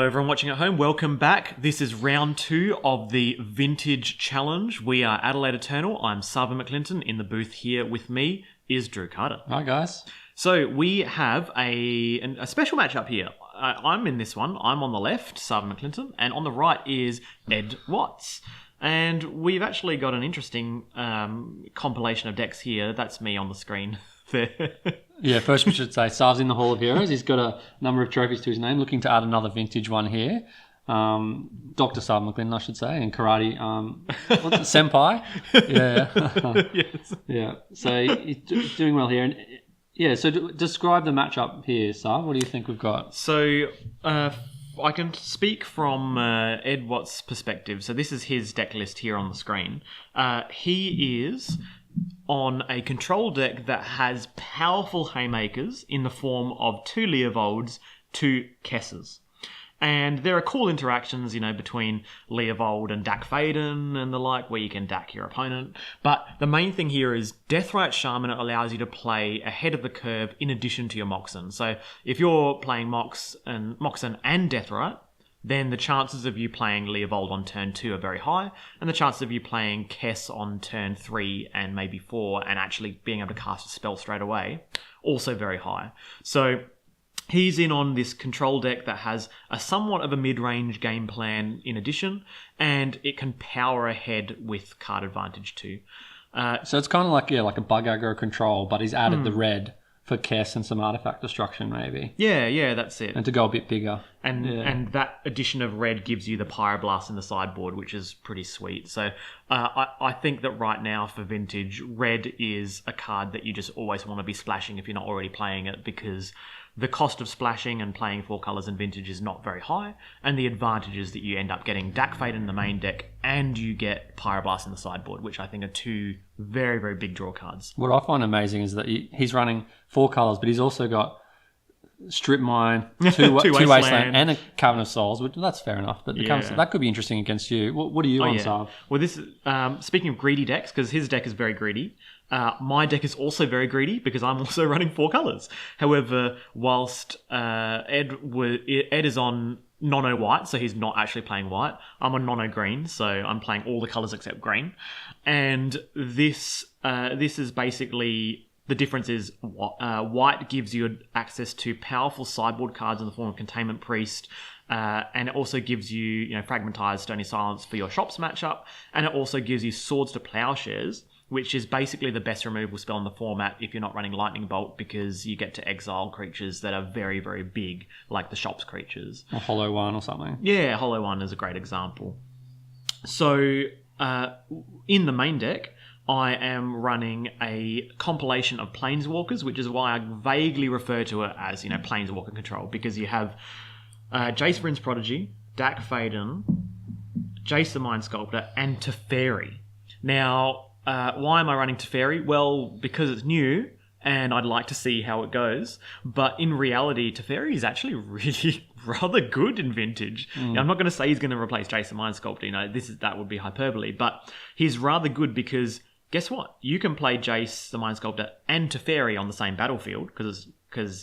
Hello everyone watching at home, welcome back. This is round 2 of the Vintage Challenge. We are Adelaide Eternal, I'm Sarven McLinton. In the booth here with me is Drew Carter. Hi guys. So we have a special matchup here. I'm in this one, I'm on the left, Sarven McLinton, and on the right is Ed Watts. And we've actually got an interesting compilation of decks here. That's me on the screen there. Yeah, first we should say Sarv's in the Hall of Heroes. He's got a number of trophies to his name, looking to add another vintage one here. Dr. Sarven McLinton, I should say, in karate. What's it, Senpai? Yeah. Yes. Yeah, so he's doing well here. And yeah, so describe the matchup here, Sarv. What do you think we've got? So I can speak from Ed Watts' perspective. So this is his deck list here on the screen. He is on a control deck that has powerful haymakers in the form of 2 Leovolds, 2 Kessers. And there are cool interactions, between Leovold and Dak Faden and the like, where you can Dak your opponent. But the main thing here is Deathrite Shaman allows you to play ahead of the curve in addition to your Moxen. So if you're playing Moxen and Deathrite, then the chances of you playing Leovold on turn 2 are very high, and the chances of you playing Kess on turn 3 and maybe 4 and actually being able to cast a spell straight away, also very high. So he's in on this control deck that has a somewhat of a mid-range game plan in addition, and it can power ahead with card advantage too. So it's kind of like a bug aggro control, but he's added the red for Kess and some artifact destruction, maybe. Yeah, that's it. And to go a bit bigger. And that addition of red gives you the Pyroblast in the sideboard, which is pretty sweet. So I think that right now for Vintage, red is a card that you just always want to be splashing if you're not already playing it, because the cost of splashing and playing 4 colours in Vintage is not very high, and the advantage is that you end up getting Dak Fate in the main deck and you get Pyroblast in the sideboard, which I think are 2 very, very big draw cards. What I find amazing is that he's running 4 colours, but he's also got Strip Mine, 2 Wasteland, and a Cavern of Souls, which that's fair enough, but that could be interesting against you. What are you on, Sarv? Well, this speaking of greedy decks, because his deck is very greedy, my deck is also very greedy because I'm also running 4 colours. However, whilst Ed is on Nono White, so he's not actually playing white, I'm on Nono Green, so I'm playing all the colours except green. And this is basically... The difference is white gives you access to powerful sideboard cards in the form of Containment Priest, and it also gives you, Fragmentized Stony Silence for your Shops matchup, and it also gives you Swords to Plowshares, which is basically the best removal spell in the format if you're not running Lightning Bolt, because you get to exile creatures that are very, very big, like the Shops creatures. A Hollow One or something. Yeah, Hollow One is a great example. So, in the main deck, I am running a compilation of Planeswalkers, which is why I vaguely refer to it as, Planeswalker control, because you have Jace Vryn's Prodigy, Dak Faden, Jace the Mind Sculptor, and Teferi. Now, why am I running Teferi? Well, because it's new, and I'd like to see how it goes. But in reality, Teferi is actually really rather good in Vintage. Now, I'm not going to say he's going to replace Jace the Mind Sculptor. That would be hyperbole. But he's rather good because... Guess what? You can play Jace, the Mind Sculptor, and Teferi on the same battlefield because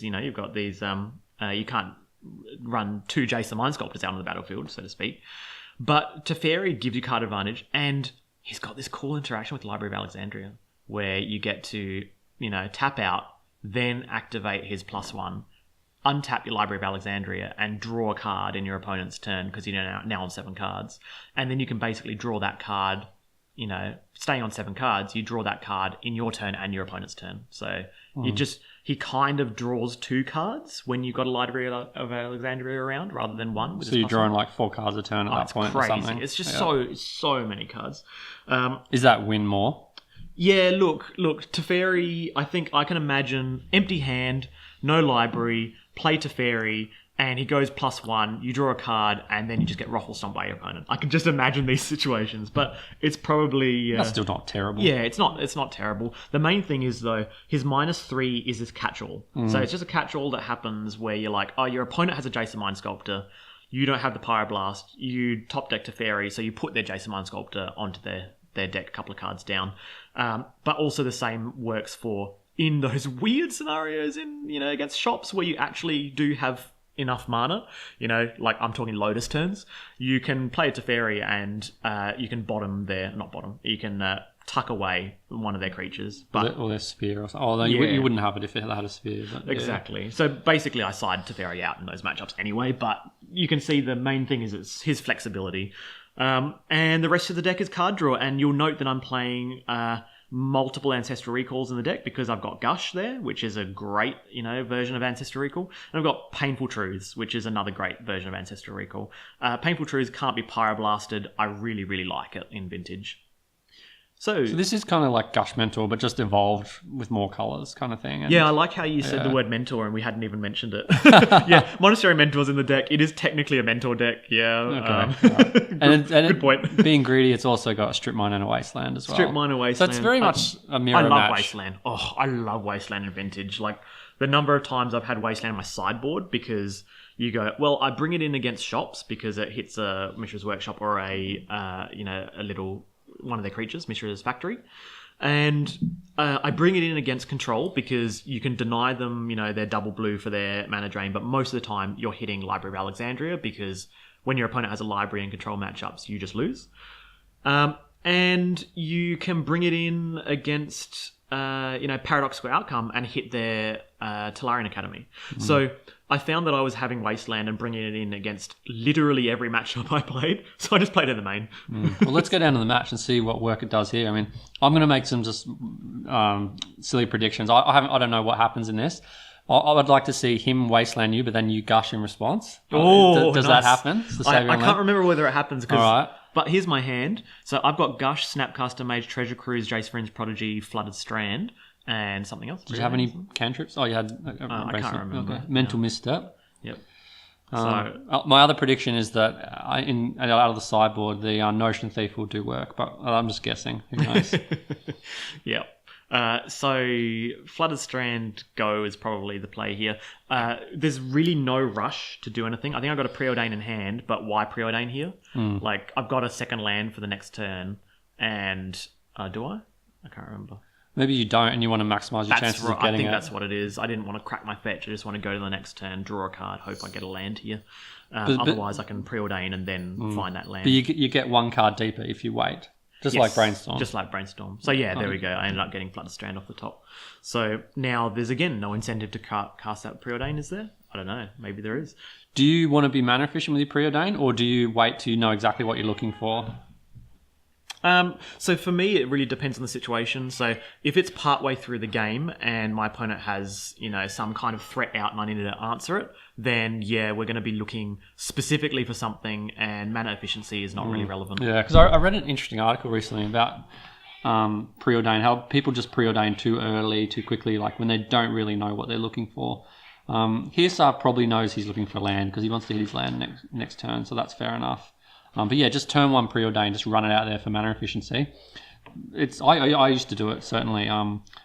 you've got these. You can't run 2 Jace, the Mind Sculptors out on the battlefield, so to speak. But Teferi gives you card advantage, and he's got this cool interaction with Library of Alexandria, where you get to tap out, then activate his +1, untap your Library of Alexandria, and draw a card in your opponent's turn because you're now on 7 cards, and then you can basically draw that card. Staying on 7 cards, you draw that card in your turn and your opponent's turn. So he kind of draws 2 cards when you've got a Library of Alexandria around rather than 1. So you're drawing like 4 cards a turn at that point crazy. Or something. It's just so many cards. Is that win more? Yeah, look, Teferi, I think I can imagine empty hand, no library, play Teferi, and he goes +1, you draw a card, and then you just get Ruffle Stomped by your opponent. I can just imagine these situations, but it's probably... That's still not terrible. Yeah, it's not terrible. The main thing is, though, his -3 is this catch-all. So it's just a catch-all that happens where you're like, your opponent has a Jason Mind Sculptor, you don't have the Pyroblast, you top deck Teferi, so you put their Jason Mind Sculptor onto their deck a couple of cards down. But also the same works for in those weird scenarios against shops where you actually do have enough mana, like I'm talking Lotus turns, you can play a Teferi and you can you can tuck away one of their creatures. Or their spear or something. Oh, you wouldn't have it if it had a spear. But exactly. So basically I side Teferi out in those matchups anyway, but you can see the main thing is it's his flexibility. And the rest of the deck is card draw, and you'll note that I'm playing multiple Ancestral Recalls in the deck because I've got Gush there, which is a great, version of Ancestral Recall. And I've got Painful Truths, which is another great version of Ancestral Recall. Painful Truths can't be Pyroblasted. I really, really like it in Vintage. So this is kind of like Gush Mentor, but just evolved with more colours kind of thing. And, yeah, I like how you said the word Mentor and we hadn't even mentioned it. Yeah, Monastery Mentor's in the deck. It is technically a Mentor deck, yeah. Okay. Right. Good point. Being greedy, it's also got a Strip Mine and a Wasteland as well. Strip Mine and Wasteland. So it's very much a mirror match. I love Wasteland. Oh, I love Wasteland in Vintage. Like, the number of times I've had Wasteland on my sideboard because you go, well, I bring it in against shops because it hits a Mishra's Workshop or a little... one of their creatures, Mishra's Factory, and I bring it in against control because you can deny them, their double blue for their mana drain, but most of the time you're hitting Library of Alexandria because when your opponent has a library and control matchups, you just lose. And you can bring it in against, Paradoxical Outcome and hit their Tolarian Academy. Mm. So I found that I was having Wasteland and bringing it in against literally every matchup I played. So I just played it in the main. Well, let's go down to the match and see what work it does here. I mean, I'm going to make some just silly predictions. I don't know what happens in this. I would like to see him Wasteland you, but then you Gush in response. Oh, does nice. That happen? I can't remember whether it happens. All right. But here's my hand. So I've got Gush, Snapcaster Mage, Treasure Cruise, Jace Fringe Prodigy, Flooded Strand, and something else. Did you have any cantrips? Oh, you had... I can't remember. Okay. Mental Misstep. Yep. My other prediction is that out of the sideboard, the Notion Thief will do work, but I'm just guessing. Who knows? Yeah. So Flooded Strand Go is probably the play here. There's really no rush to do anything. I think I've got a Preordain in hand, but why Preordain here? Like, I've got a second land for the next turn, and do I? I can't remember. Maybe you don't, and you want to maximise your chances of getting it. I think that's what it is. I didn't want to crack my fetch. I just want to go to the next turn, draw a card, hope I get a land here. Otherwise, I can Preordain and then find that land. But you get one card deeper if you wait. Like Brainstorm. Just like Brainstorm. So yeah, there we go. I ended up getting Flooded Strand off the top. So now there's again no incentive to cast that Preordain, is there? I don't know. Maybe there is. Do you want to be mana efficient with your Preordain, or do you wait till you know exactly what you're looking for? So for me, it really depends on the situation. So if it's partway through the game and my opponent has, some kind of threat out and I need to answer it, then yeah, we're going to be looking specifically for something, and mana efficiency is not really relevant. Yeah, because I read an interesting article recently about Preordain, how people just Preordain too early, too quickly, like when they don't really know what they're looking for. Hirsar probably knows he's looking for land because he wants to hit his land next turn, so that's fair enough. But yeah, just turn one Preordain, just run it out there for mana efficiency. I used to do it, certainly,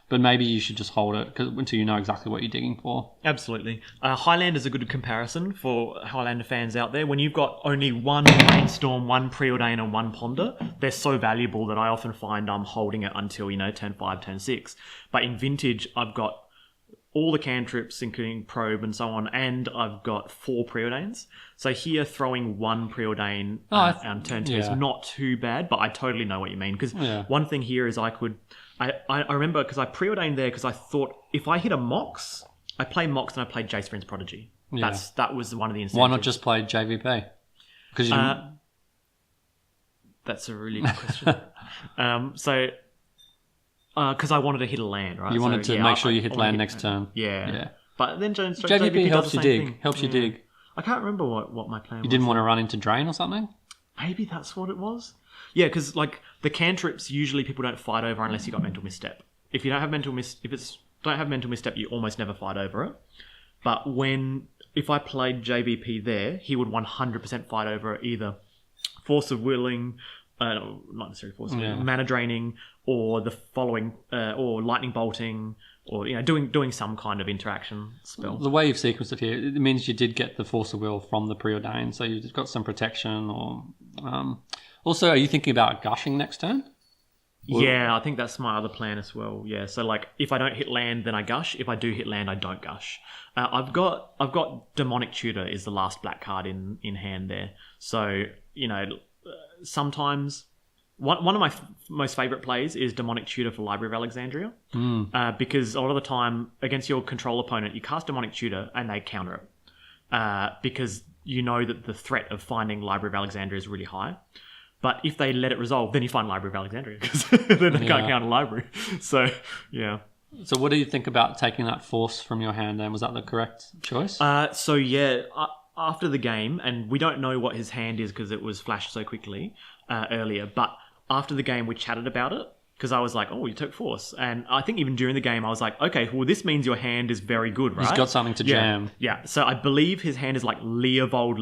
but maybe you should just hold it until you know exactly what you're digging for. Absolutely. Highlander is a good comparison for Highlander fans out there. When you've got only one Brainstorm, one Preordain, and one Ponder, they're so valuable that I often find I'm holding it until, turn 5, turn 6. But in Vintage, I've got all the cantrips, including Probe and so on, and I've got 4 Preordains. So here, throwing one Preordain on turn 2 is not too bad, but I totally know what you mean. Because one thing here is I remember, because I Preordained there because I thought, if I hit a Mox, I play Mox and I play Jace Fringe Prodigy. Yeah. That was one of the incentives. Why not just play JVP? Because that's a really good question. Because I wanted to hit a land, right? You wanted to make sure you hit land next turn. Yeah. But then JVP helps you dig. Helps you dig. I can't remember what my plan was. You didn't want to run into Drain or something? Maybe that's what it was. Yeah, because the cantrips usually people don't fight over unless you got Mental Misstep. If you don't have Mental Misstep, you almost never fight over it. But if I played JVP there, he would 100% fight over it, either Force of Willing, not necessarily Force of Willing, Mana Draining, or the following, or Lightning Bolting, or doing some kind of interaction spell. The way you've sequenced it here, it means you did get the Force of Will from the Preordain, so you've got some protection. Or also, are you thinking about gushing next turn? Yeah, I think that's my other plan as well. Yeah, so like if I don't hit land, then I gush. If I do hit land, I don't gush. I've got Demonic Tutor is the last black card in hand there. So sometimes one of my most favorite plays is Demonic Tutor for Library of Alexandria, because a lot of the time against your control opponent, you cast Demonic Tutor and they counter it because you know that the threat of finding Library of Alexandria is really high. But if they let it resolve, then you find Library of Alexandria because then they can't counter Library. So, yeah. So what do you think about taking that Force from your hand then? Was that the correct choice? After the game, and we don't know what his hand is because it was flashed so quickly earlier, but after the game we chatted about it because I was like, oh, you took Force. And I think even during the game I was like, okay, well, this means your hand is very good, right? He's got something to jam. Yeah, so I believe his hand is like Leovold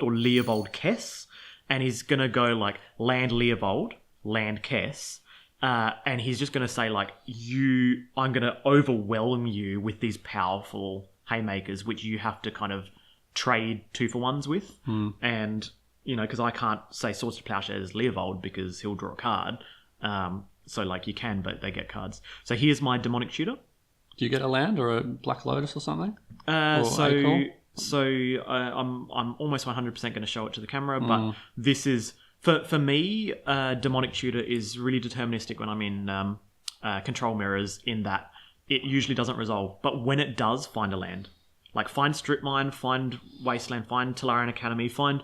or Leovold Kess. And he's going to go like land Leovold, land Kess, and he's just going to say like, I'm going to overwhelm you with these powerful haymakers, which you have to kind of trade 2-for-1s with. And, because I can't say Swords to Plowshares Leovold because he'll draw a card. So like you can, but they get cards. So here's my Demonic Tutor. Do you get a land or a Black Lotus or something? So I'm almost 100% going to show it to the camera, but this is for me. Demonic Tutor is really deterministic when I'm in control mirrors. In that it usually doesn't resolve, but when it does, find a land, like find Strip Mine, find Wasteland, find Tolarian Academy, find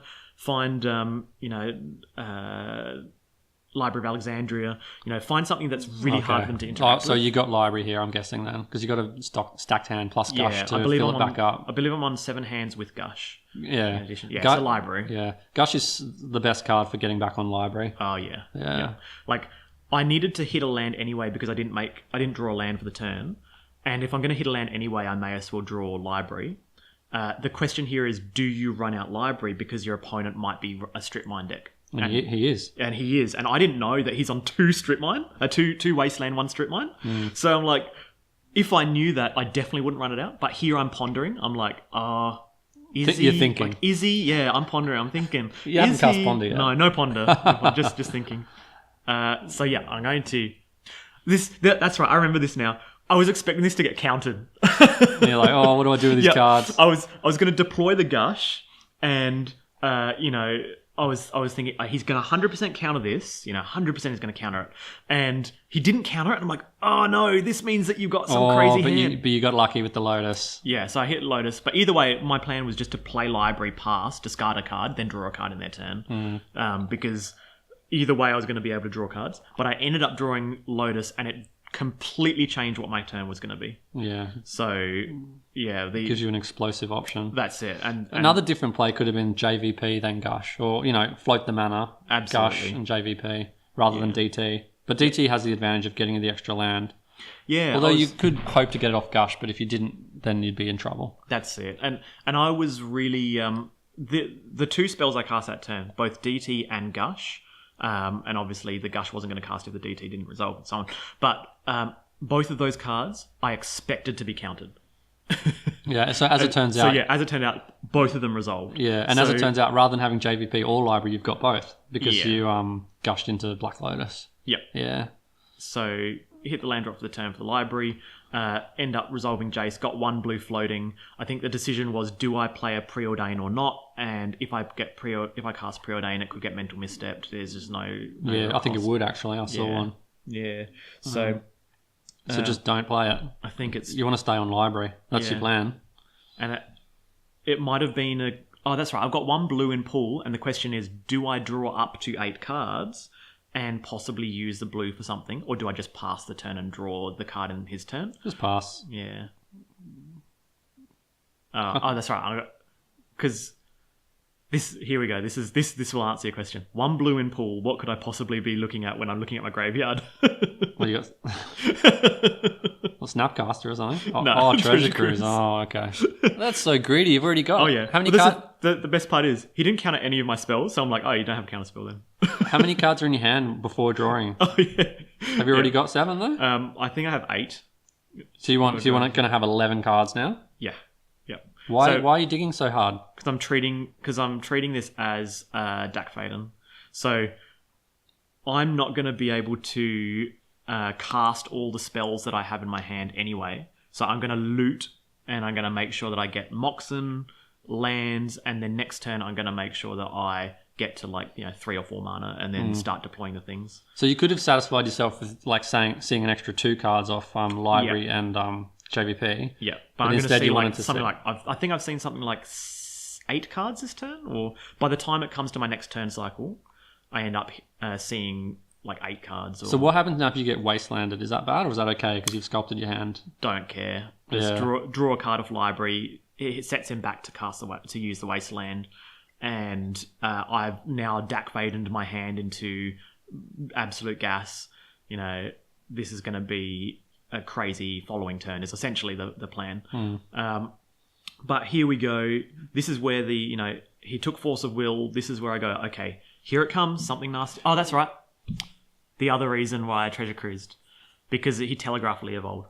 Library of Alexandria, find something that's really hard for them to interact with. So you got Library here, I'm guessing then, because you got a stacked hand plus Gush to fill it back up. I believe I'm on 7 hands with Gush. Yeah. In addition. Yeah, it's a Library. Yeah. Gush is the best card for getting back on Library. Oh, yeah. Like, I needed to hit a land anyway because I didn't draw a land for the turn. And if I'm going to hit a land anyway, I may as well draw Library. The question here is, do you run out Library because your opponent might be a Strip Mine deck? And he is. And he is. And I didn't know that he's on 2 Strip Mine, two Wasteland, 1 Strip Mine. So I'm like, if I knew that, I definitely wouldn't run it out. But here I'm pondering. I'm like, is he? You're thinking. Like, is he? Yeah, I'm pondering. I'm thinking. You haven't cast Ponder yet. No ponder. just thinking. So yeah, I'm going to... That's right, I remember this now. I was expecting this to get countered. And you're like, oh, what do I do with these cards? I was going to deploy the Gush and, I was thinking he's going to 100% counter this. 100% is going to counter it, and he didn't counter it. And I'm like, oh no, this means that you've got some crazy hand. But you got lucky with the Lotus. Yeah, so I hit Lotus. But either way, my plan was just to play Library, pass, discard a card, then draw a card in their turn. Because either way, I was going to be able to draw cards. But I ended up drawing Lotus, and it completely changed what my turn was going to be. Yeah. So yeah, gives you an explosive option. That's it. And another different play could have been JVP then Gush, or float the mana, Gush and JVP rather than DT. But DT has the advantage of getting the extra land. Yeah. Although you could hope to get it off Gush, but if you didn't, then you'd be in trouble. That's it. And I was really the 2 spells I cast that turn, both DT and Gush. And obviously the Gush wasn't going to cast if the DT didn't resolve and so on. But both of those cards I expected to be countered. Yeah, so as it turns out... So yeah, as it turned out, both of them resolved. Yeah, and as it turns out, rather than having JVP or Library, you've got both. Because you gushed into Black Lotus. Yep. Yeah. So hit the land drop for the turn for the Library. End up resolving Jace, got 1 blue floating. I think the decision was, do I play a Preordain or not? And if I cast Preordain, it could get mental misstepped. There's just no I think it would actually. I saw one. Yeah. So just don't play it. I think it's... You want to stay on Library. That's your plan. And it might have been oh, that's right. I've got 1 blue in pool, and the question is, do I draw up to 8 cards and possibly use the blue for something, or do I just pass the turn and draw the card in his turn? Just pass. Yeah. That's right. Because here we go. This will answer your question. 1 blue in pool. What could I possibly be looking at when I'm looking at my graveyard? What do you got? Snapcaster or something? No, Treasure Cruise. Oh, okay. That's so greedy. You've already got. Oh yeah. How many cards? The best part is he didn't counter any of my spells, so I'm like, oh, you don't have a counter spell then. How many cards are in your hand before drawing? Oh yeah. Have you already got 7 though? I think I have 8. So you want going to have 11 cards now? Yeah. Yep. Why are you digging so hard? Because I'm treating this as Dak Faden. So I'm not going to be able to cast all the spells that I have in my hand anyway. So I'm going to loot, and I'm going to make sure that I get Moxen, lands, and then next turn I'm going to make sure that I get to 3 or 4 mana and then start deploying the things. So you could have satisfied yourself with seeing an extra 2 cards off library and JVP. Yeah, but I'm going to see something like I think I've seen something like 8 cards this turn, or by the time it comes to my next turn cycle, I end up seeing 8 cards. So what happens now if you get wastelanded? Is that bad, or is that okay because you've sculpted your hand? Don't care. Just draw a card off library. It sets him back to use the wasteland, and I've now Dakvadened my hand into absolute gas. This is going to be a crazy following turn. Is essentially the plan. But here we go. This is where he took force of will. This is where I go, okay, here it comes, something nasty. Oh, that's right. The other reason why I treasure cruised, because he telegraphed Leovold.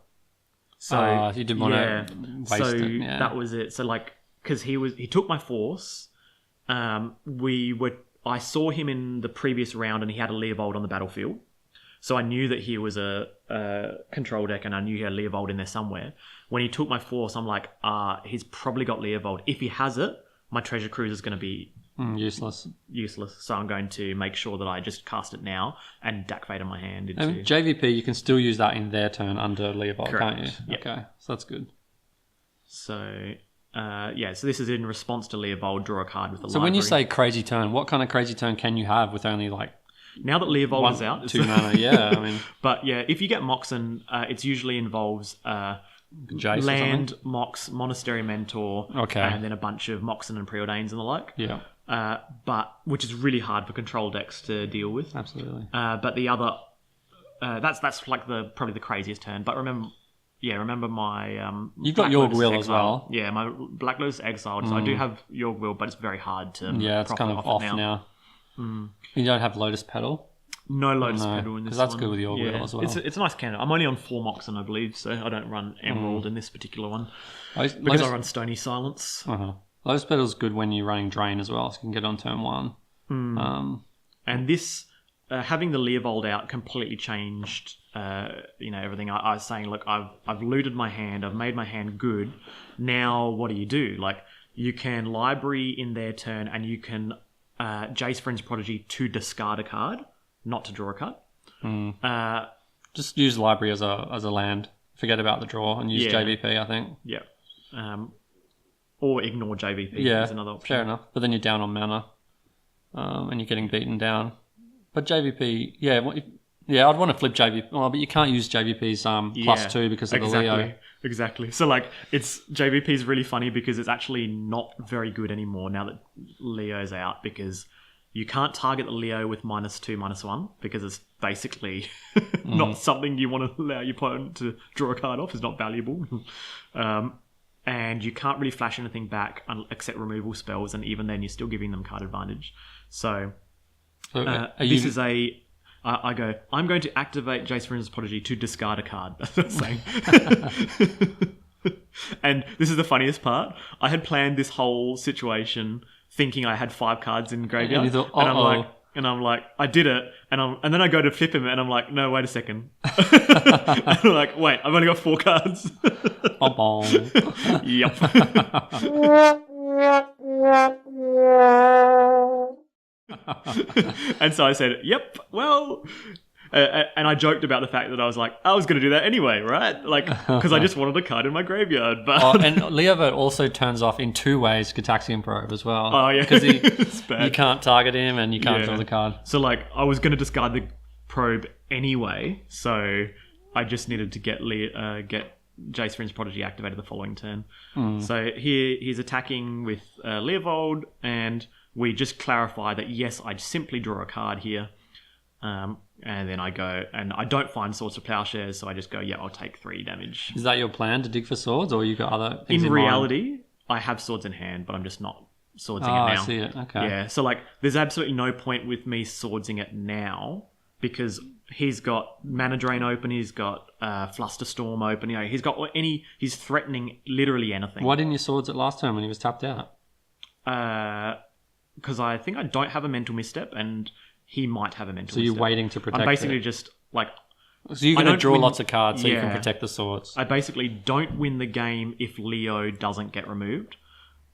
So you didn't want to waste it. Yeah. That was it. So because he took my force. I saw him in the previous round, and he had a Leovold on the battlefield. So I knew that he was a control deck, and I knew he had Leovold in there somewhere. When he took my force, I'm like, he's probably got Leovold. If he has it, my treasure cruise is going to be useless. So I'm going to make sure that I just cast it now and Dakvade in my hand. JVP, you can still use that in their turn under Leovold, can't you? Yep. Okay, so that's good. So... so this is in response to Leovold, draw a card with the library. So when you say crazy turn, what kind of crazy turn can you have with only now that Leovold is out, 2 mana? Yeah, I mean, but yeah, if you get Moxen, it usually involves Jace land, Mox, Monastery Mentor, okay, and then a bunch of Moxen and Preordains and the like. Yeah, but which is really hard for control decks to deal with. Absolutely. But the other, that's probably the craziest turn. But remember my you've got York Will as well. Yeah, my Black Lotus exiled, so I do have York Will, but it's very hard to. Yeah, it's kind of off now. You don't have Lotus Petal. No Lotus Petal in this one. Because that's good with York Will as well. It's a nice candidate. I'm only on 4 Moxen, I believe, so I don't run Emerald in this particular one because I run Stony Silence. Lotus Petal's good when you're running Drain as well, so you can get on turn 1. And this having the Leovold out completely changed. Everything. I was saying, look, I've looted my hand. I've made my hand good. Now, what do? You can library in their turn, and you can Jace Friend's Prodigy to discard a card, not to draw a card. Just use library as a land. Forget about the draw and use JVP, I think. Yeah. Or ignore JVP. Yeah, is another option. Fair enough. But then you're down on mana, and you're getting beaten down. But JVP, I'd want to flip JVP. Oh, but you can't use JVP's +2 because of the Leo. Exactly. So JVP is really funny because it's actually not very good anymore now that Leo's out, because you can't target the Leo with -2, -1 because it's basically not something you want to allow your opponent to draw a card off. It's not valuable. And you can't really flash anything back except removal spells, and even then you're still giving them card advantage. So this is I go, I'm going to activate Jace Friend's Prodigy to discard a card. That's what I'm saying. And this is the funniest part. I had planned this whole situation thinking I had 5 cards in graveyard. And you thought, and I'm like, I did it. And then I go to flip him and I'm like, no, wait a second. And I'm like, wait, I've only got 4 cards. Yep. And so I said, yep, well, and I joked about the fact that I was like, I was going to do that anyway, right? Because I just wanted a card in my graveyard. But and Leovold also turns off in 2 ways Gataxian Probe as well. Oh, yeah. Because you can't target him and you can't draw the card. So, I was going to discard the probe anyway, so I just needed to get Jace Friend's Prodigy activated the following turn. So here he's attacking with Leovold, and we just clarify that, yes, I simply draw a card here. And then I go, and I don't find Swords of Plowshares, so I just go, I'll take 3 damage. Is that your plan, to dig for swords, or you got other things in in reality, mind? I have swords in hand, but I'm just not swordsing it now. I see it, okay. Yeah, so there's absolutely no point with me swordsing it now, because he's got Mana Drain open, he's got Flusterstorm open, he's threatening literally anything. Why didn't you swords it last time when he was tapped out? Because I think I don't have a Mental Misstep, and he might have a mental So you're misstep. waiting to protect I'm basically it. just like... So you're going to don't draw win- lots of cards so you can Yeah. protect the swords. I basically don't win the game if Leo doesn't get removed.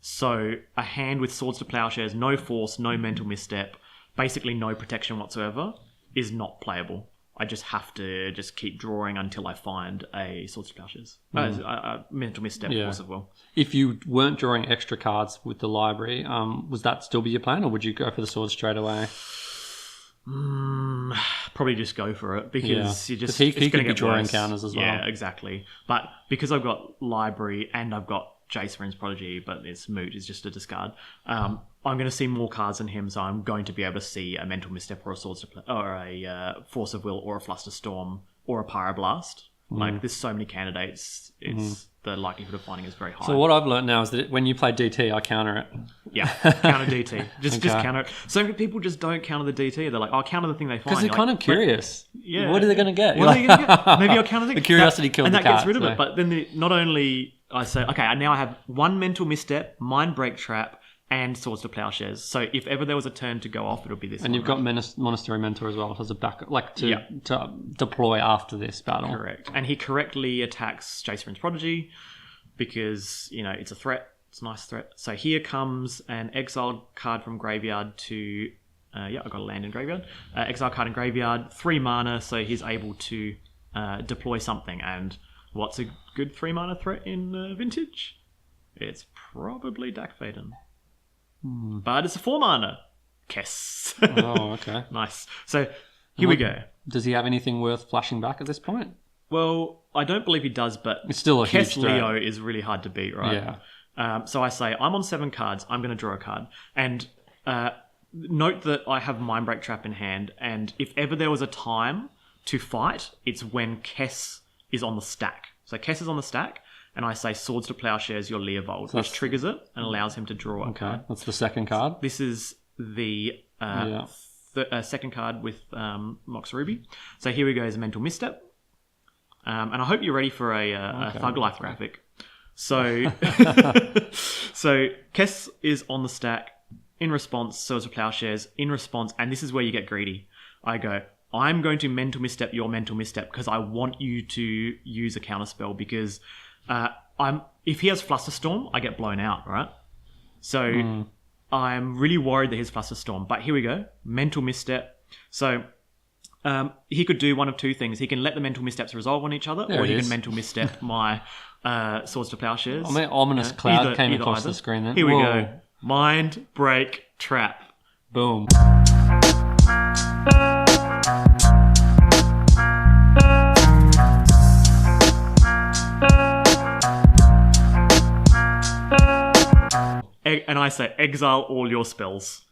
So a hand with Swords to Plowshares, no force, no mental misstep, basically no protection whatsoever, is not playable. I just have to just keep drawing until I find a Swords to Plowshares. A mental misstep, Yeah. force of will. If you weren't drawing extra cards with the library, would that still be your plan, or would you go for the sword straight away? Probably just go for it because Yeah. you just 'Cause he it's could gonna be get drawing worse. counters as well. Yeah, exactly. But because I've got library and I've got Jace's Prodigy, but it's moot, it's just a discard. I'm going to see more cards than him, so I'm going to be able to see a mental misstep or a swords to or a force of will or a flusterstorm or a pyroblast. Like there's so many candidates, it's the likelihood of finding is very high. So what I've learned now is that when you play DT, I counter it. Yeah, counter DT. Just Okay. counter it. So many people just don't counter the DT. They're like, I'll counter the thing they find. Because they're You're kind like, of curious. yeah. What are they going to get? What are you going to get? Maybe I'll counter the The curiosity killed and the that gets cat, rid of so- it. But then not only I say, okay, now I have one mental misstep, mind break trap, and Swords to Plowshares. So if ever there was a turn to go off, it'll be this And one. you've got Monastery Mentor as well as a backup, like to Yeah. to deploy after this battle. Correct. And he correctly attacks Jace's Prodigy because, it's a threat. It's a nice threat. So here comes an exiled card from graveyard to... I've got a land in graveyard. Exile card in graveyard, 3 mana, so he's able to deploy something. And what's a good 3 mana threat in Vintage? It's probably Dakfaden. But it's a 4 mana. Kess. Oh, okay. Nice. So here we go. Does he have anything worth flashing back at this point? Well, I don't believe he does, but It's still a Kess huge threat. Leo is really hard to beat, right? Yeah. So I say, I'm on 7 cards. I'm going to draw a card. And note that I have Mindbreak Trap in hand. And if ever there was a time to fight, it's when Kess is on the stack. So Kess is on the stack, and I say Swords to Plowshares, your Leovold, which triggers it and allows him to draw a Okay. card. That's the second card. This is the Yeah. second card with Mox Ruby. So here we go as a Mental Misstep. And I hope you're ready for a Thug Life graphic. So, so Kess is on the stack. In response, Swords to Plowshares. In response, and this is where you get greedy. I go, I'm going to Mental Misstep your Mental Misstep because I want you to use a counterspell because if he has Flusterstorm, I get blown out, right? So I'm really worried that he's Flusterstorm. But here we go. Mental Misstep. So he could do one of two things. He can let the Mental Missteps resolve on each other, There or it he is. can Mental Misstep my Swords to Plowshares. I mean, ominous cloud came across the screen then. Here we Whoa. go. Mind Break Trap. Boom. And I say, exile all your spells.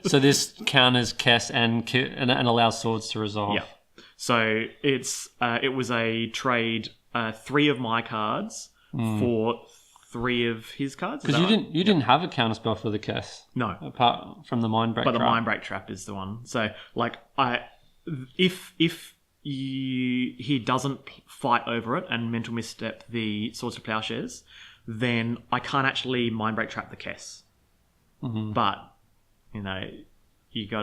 So this counters Kess and allows swords to resolve. Yeah. So it was a trade 3 of my cards for 3 of his cards. Is Because that right? you didn't have a counterspell for the Kess No. apart from the mind break. But the trap. Mind Break Trap is the one. So, like, if he doesn't fight over it and Mental Misstep the Swords to Plowshares, then I can't actually Mind Break Trap the Kess. But,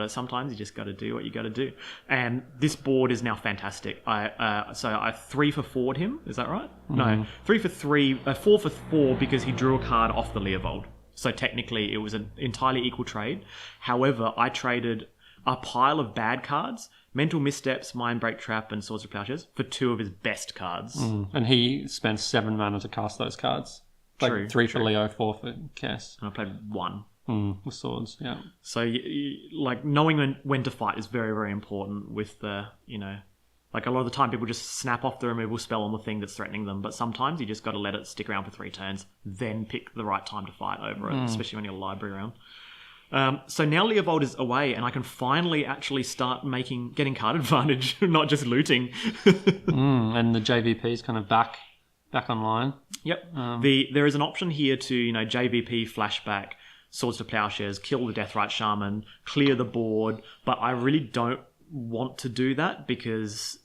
sometimes you just got to do what you got to do. And this board is now fantastic. I 3 for 4'd him. Is that right? No, 3 for 3, 4 for 4 because he drew a card off the Leovold. So technically it was an entirely equal trade. However, I traded a pile of bad cards, Mental Missteps, Mind Break Trap, and Swords to Plowshares for 2 of his best cards. And he spent 7 mana to cast those cards. Like True, 3 for Leo, 4 for Kess. And I played 1. With swords, yeah. So, like, knowing when to fight is very, very important with the, like, a lot of the time people just snap off the removal spell on the thing that's threatening them, but sometimes you just got to let it stick around for 3 turns, then pick the right time to fight over it, especially when you're library around. So now Leovold is away, and I can finally actually start getting card advantage, not just looting. And the JVP is kind of back online. Yep. There is an option here to, JVP flashback, Swords to Plowshares, kill the Deathrite Shaman, clear the board, but I really don't want to do that because,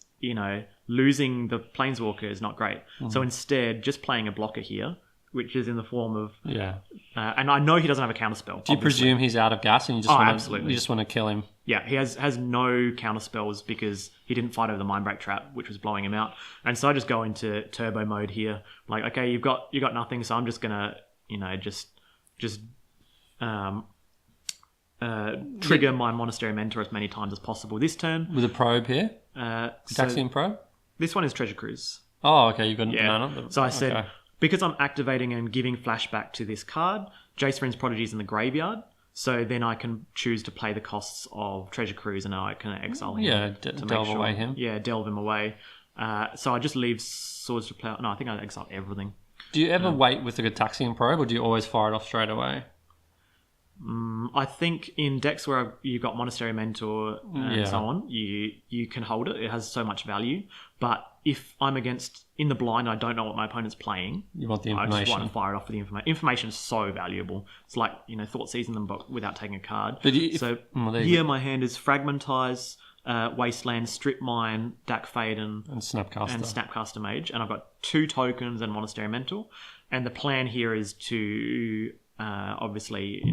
losing the Planeswalker is not great. So instead, just playing a blocker here, which is in the form of... Yeah. and I know he doesn't have a counterspell. Do you presume he's out of gas and you just want to kill him? Yeah, he has no counterspells because he didn't fight over the Mindbreak trap, which was blowing him out. And so I just go into turbo mode here. Like, okay, you got nothing, so I'm just gonna, trigger my Monastery Mentor as many times as possible this turn. With a probe here? Taxian probe? This one is Treasure Cruise. Oh, okay, you've got mana. So I said, because I'm activating and giving flashback to this card, Jace Vryn's Prodigy is in the graveyard, so then I can choose to play the costs of Treasure Cruise and I can exile him. Yeah, delve away him. Yeah, delve him away. So I just leave Swords to Plough. No, I think I exile everything. Do you ever wait with the Gitaxian probe, or do you always fire it off straight away? I think in decks where you've got Monastery Mentor and so on, you can hold it. It has so much value. But if I'm in the blind, I don't know what my opponent's playing. You want the information. I just want to fire it off with the information. Information is so valuable. It's like, Thought Seizing them, but without taking a card. But here my hand is Fragmentize, Wasteland, Strip Mine, Dak Faden, and Snapcaster Mage. And I've got 2 tokens and Monastery Mentor. And the plan here is to obviously,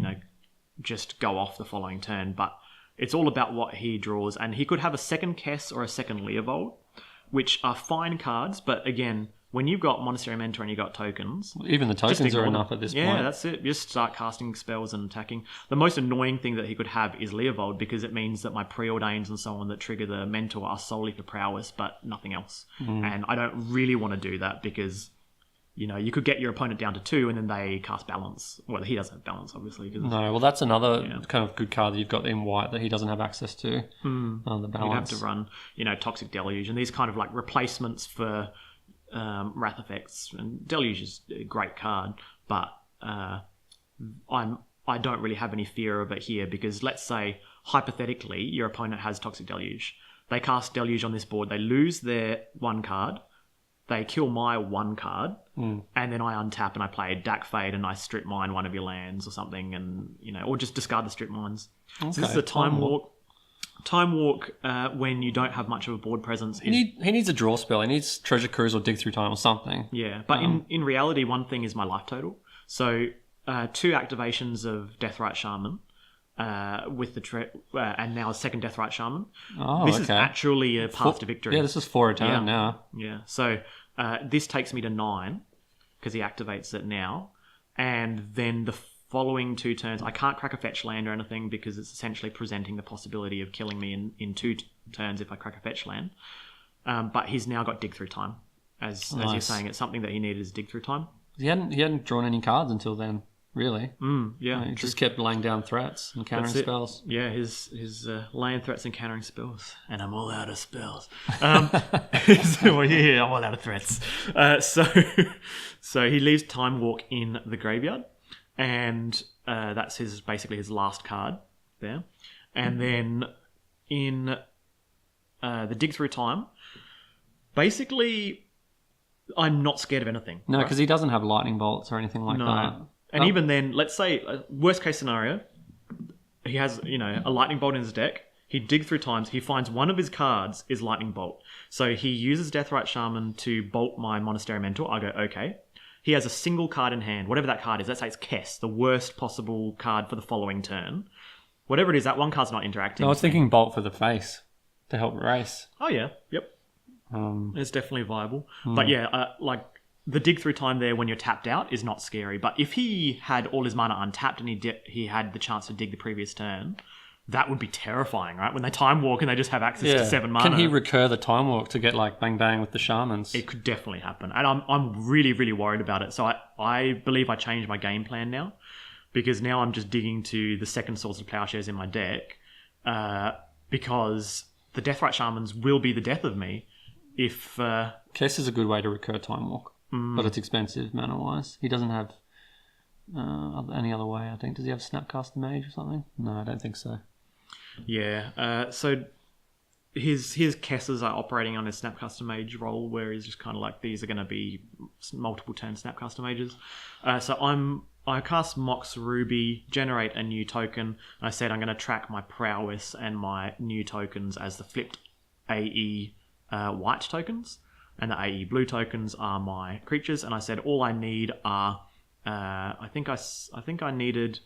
just go off the following turn. But it's all about what he draws. And he could have a second Kess or a second Leovold, which are fine cards. But again, when you've got Monastery Mentor and you've got tokens... Even the tokens are enough at this point. Yeah, that's it. Just start casting spells and attacking. The most annoying thing that he could have is Leovold, because it means that my preordains and so on that trigger the Mentor are solely for prowess, but nothing else. And I don't really want to do that because... you could get your opponent down to 2 and then they cast balance. Well, he doesn't have balance, obviously. No, well, that's another kind of good card that you've got in white that he doesn't have access to. The balance. You'd have to run, Toxic Deluge. And these kind of like replacements for Wrath Effects. And Deluge is a great card, but I don't really have any fear of it here because let's say, hypothetically, your opponent has Toxic Deluge. They cast Deluge on this board. They lose their 1 card. They kill my 1 card, and then I untap and I play Dak Fade and I strip mine one of your lands or something, and or just discard the strip mines. Okay. So this is a Time Walk. Time Walk when you don't have much of a board presence. He needs a draw spell. He needs Treasure Cruise or Dig Through Time or something. Yeah, but in reality, one thing is my life total. So 2 activations of Deathrite Shaman. With the and now a second Deathrite Shaman. This is actually a path to victory. Yeah, this is 4 a turn now. Yeah, so this takes me to 9 because he activates it now, and then the following 2 turns I can't crack a fetch land or anything because it's essentially presenting the possibility of killing me in 2 turns if I crack a fetch land. But he's now got Dig Through Time, as you're saying. It's something that he needed is Dig Through Time. He hadn't drawn any cards until then. Really? Yeah. He just kept laying down threats and countering spells. Yeah, his laying threats and countering spells. And I'm all out of spells. I'm all out of threats. So he leaves Time Walk in the graveyard, and that's basically his last card there. And then in the Dig Through Time, basically, I'm not scared of anything. No, because he doesn't have lightning bolts or anything like that. And even then, let's say, worst case scenario, he has, a lightning bolt in his deck. He dig through times. He finds one of his cards is lightning bolt. So he uses Deathrite Shaman to bolt my Monastery Mentor. I go, okay. He has a single card in hand, whatever that card is. Let's say it's Kess, the worst possible card for the following turn. Whatever it is, that one card's not interacting. No, I was thinking bolt for the face to help race. Oh, yeah. Yep. It's definitely viable. But yeah, the dig through time there when you're tapped out is not scary. But if he had all his mana untapped and he had the chance to dig the previous turn, that would be terrifying, right? When they time walk and they just have access to 7 mana. Can he recur the time walk to get like bang bang with the shamans? It could definitely happen. And I'm really, really worried about it. So I believe I changed my game plan now, because now I'm just digging to the second source of Plowshares in my deck, because the Deathrite Shamans will be the death of me if... Kess is a good way to recur time walk. But it's expensive mana-wise. He doesn't have any other way, I think. Does he have Snapcaster Mage or something? No, I don't think so. Yeah. So his Kessers are operating on his Snapcaster Mage role, where he's just kind of like, these are going to be multiple turn Snapcaster Mages. So I cast Mox Ruby, generate a new token. And I said I'm going to track my Prowess and my new tokens as the flipped AE white tokens. And the AE blue tokens are my creatures. And I said all I need are I think I needed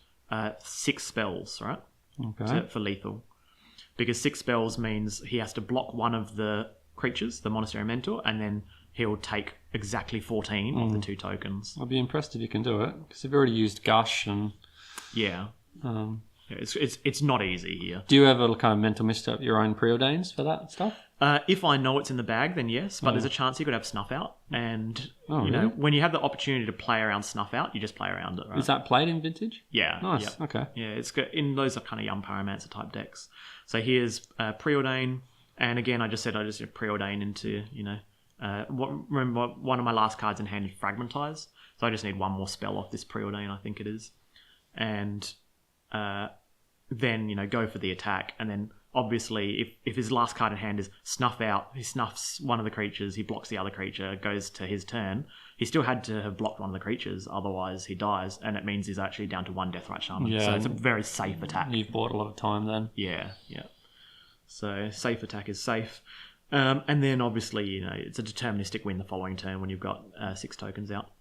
6 spells, right? Okay. For lethal. Because 6 spells means he has to block one of the creatures, the Monastery Mentor, and then he'll take exactly 14 of the 2 tokens. I'll be impressed if you can do it, because you've already used Gush and... Yeah. It's not easy here. Do you ever kind of mental misstep your own preordains for that stuff? If I know it's in the bag, then yes, but there's a chance you could have Snuff Out, and you know, when you have the opportunity to play around Snuff Out, you just play around it, right? Is that played in Vintage? Yeah. Nice, yep. okay. Yeah, it's good in those kind of young Pyromancer type decks. So here's Preordain, and again, I just Preordain into, you know, remember one of my last cards in hand is Fragmentize, so I just need one more spell off this Preordain, I think it is, and then, you know, go for the attack, and then obviously if his last card in hand is Snuff Out, he snuffs one of the creatures, he blocks the other creature, goes to his turn. He still had to have blocked one of the creatures, otherwise he dies, and it means he's actually down to 1 Deathrite Shaman. Yeah, so it's a very safe attack. You've bought a lot of time then. Yeah. So safe attack is safe. And then obviously, you know, it's a deterministic win the following turn when you've got 6 tokens out.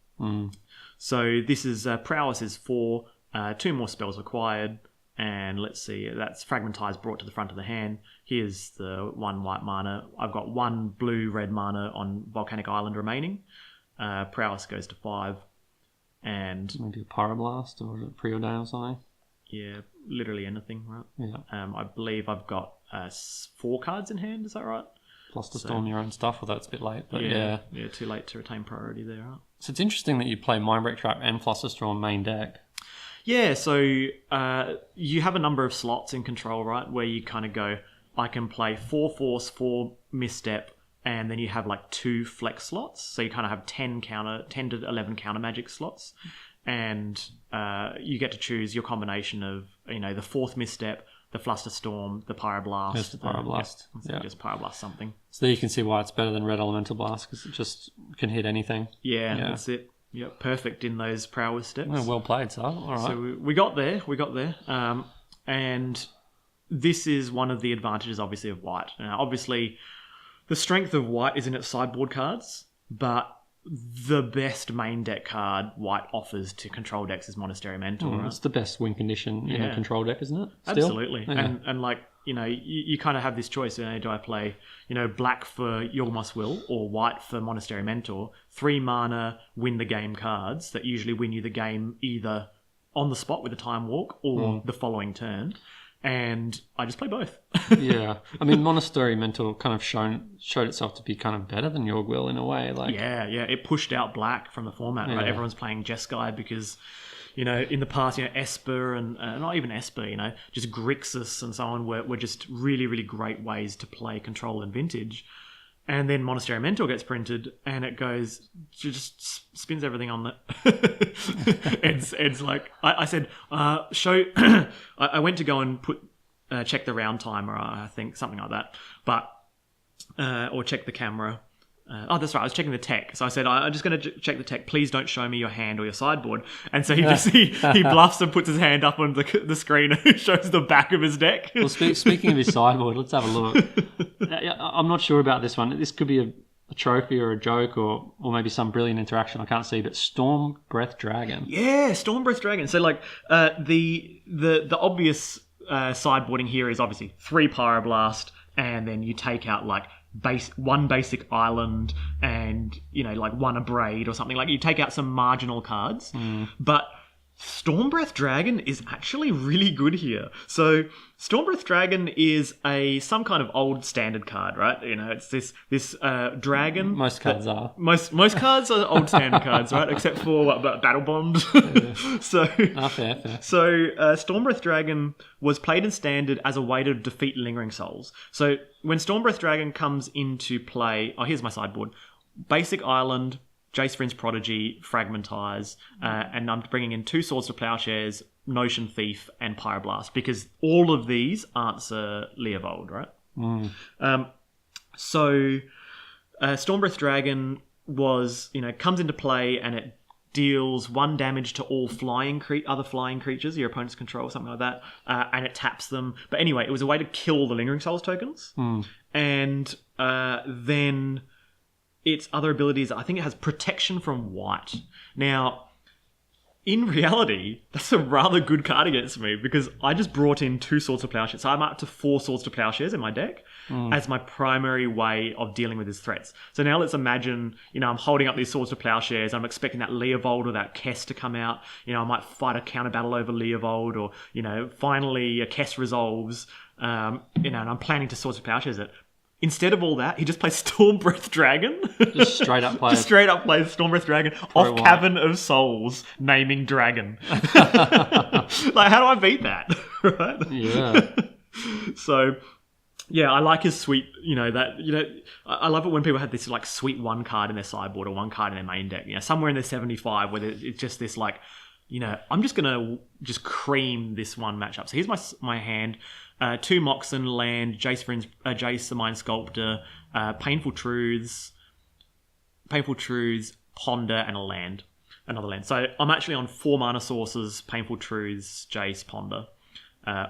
So this is Prowess is 4, 2 more spells required. And let's see, that's Fragmentize brought to the front of the hand. Here's the 1 white mana. I've got 1 blue-red mana on Volcanic Island remaining. Prowess goes to 5. And maybe a Pyroblast or a Preordain or something. Yeah, literally anything, right? Yeah. I believe I've got 4 cards in hand, is that right? Plus to storm your own stuff, although it's a bit late. But yeah, too late to retain priority there, right? So it's interesting that you play Mindbreak Trap and Flusterstorm main deck. Yeah, so you have a number of slots in Control, right, where you kind of go, I can play 4 Force, 4 Misstep, and then you have like 2 Flex slots. So you kind of have 10 to 11 counter magic slots, and you get to choose your combination of, you know, the 4th Misstep, the Flusterstorm, the Pyroblast. Just the Pyroblast. Just Pyroblast something. So there you can see why it's better than Red Elemental Blast, because it just can hit anything. Yeah, that's it. Yeah, perfect in those prowess steps. Oh, well played, sir. All right. So we got there. And this is one of the advantages, obviously, of white. Now, obviously, the strength of white is in its sideboard cards, but the best main deck card white offers to control decks is Monastery Mentor. Right? It's the best win condition in a control deck, isn't it? Still? Absolutely. Yeah. And like, you know, you kind of have this choice. You know, do I play, you know, black for Yawgmoth's Will or white for Monastery Mentor? 3 mana win the game cards that usually win you the game either on the spot with a Time Walk or the following turn. And I just play both. Yeah. I mean, Monastery Mentor kind of showed itself to be kind of better than Yawg Will in a way. Like, yeah. It pushed out black from the format, right? Everyone's playing Jeskai because, you know, in the past, you know, Esper and not even Esper, you know, just Grixis and so on were just really, really great ways to play Control and Vintage. And then Monastery Mentor gets printed and it goes, just spins everything on the... Ed's like, I said, show... I went to go and check the round timer, I think, something like that. But, or check the camera. That's right. I was checking the tech. So I said, I'm just going to check the tech. Please don't show me your hand or your sideboard. And so he bluffs and puts his hand up on the screen and shows the back of his deck. Well, speaking of his sideboard, let's have a look. I'm not sure about this one. This could be a trophy or a joke or maybe some brilliant interaction I can't see, but Storm Breath Dragon. Yeah, Storm Breath Dragon. So like the obvious sideboarding here is obviously 3 Pyroblast, and then you take out like one basic island and, you know, like 1 Abrade or something. Like you take out some marginal cards. But Stormbreath Dragon is actually really good here. So Stormbreath Dragon is some kind of old standard card, right? You know, it's this dragon. Most cards are. Most cards are old standard cards, right? Except for Battle Bond. Yeah. So fair. So Stormbreath Dragon was played in standard as a way to defeat Lingering Souls. So when Stormbreath Dragon comes into play, here's my sideboard: basic island, Jace Vryn's Prodigy, Fragmentize, and I'm bringing in 2 Swords to Plowshares, Notion Thief, and Pyroblast, because all of these answer Leovold, right? So Stormbreath Dragon comes into play and it deals 1 damage to all other flying creatures your opponents control, something like that, and it taps them. But anyway, it was a way to kill the Lingering Souls tokens, and then its other abilities, I think it has protection from white. Now, in reality, that's a rather good card against me because I just brought in 2 Swords to Plowshares. So I'm up to 4 Swords to Plowshares in my deck as my primary way of dealing with his threats. So now let's imagine, I'm holding up these Swords to Plowshares. I'm expecting that Leovold or that Kess to come out. I might fight a counter battle over Leovold or, finally a Kess resolves, and I'm planning to Swords to Plowshares it. Instead of all that, he just plays Stormbreath Dragon. Just straight up plays. Just straight up plays Stormbreath Dragon off Cavern of Souls, naming Dragon. Like, how do I beat that? Right? Yeah. So, yeah, I like his sweet, I love it when people have this, like, sweet one card in their sideboard or one card in their main deck. Somewhere in their 75 where it's just this, like, I'm just going to just cream this one matchup. So here's my hand. 2 Moxen land, Jace the Mind Sculptor, Painful Truths, Ponder, and another land. So I'm actually on 4 mana sources, Painful Truths, Jace, Ponder.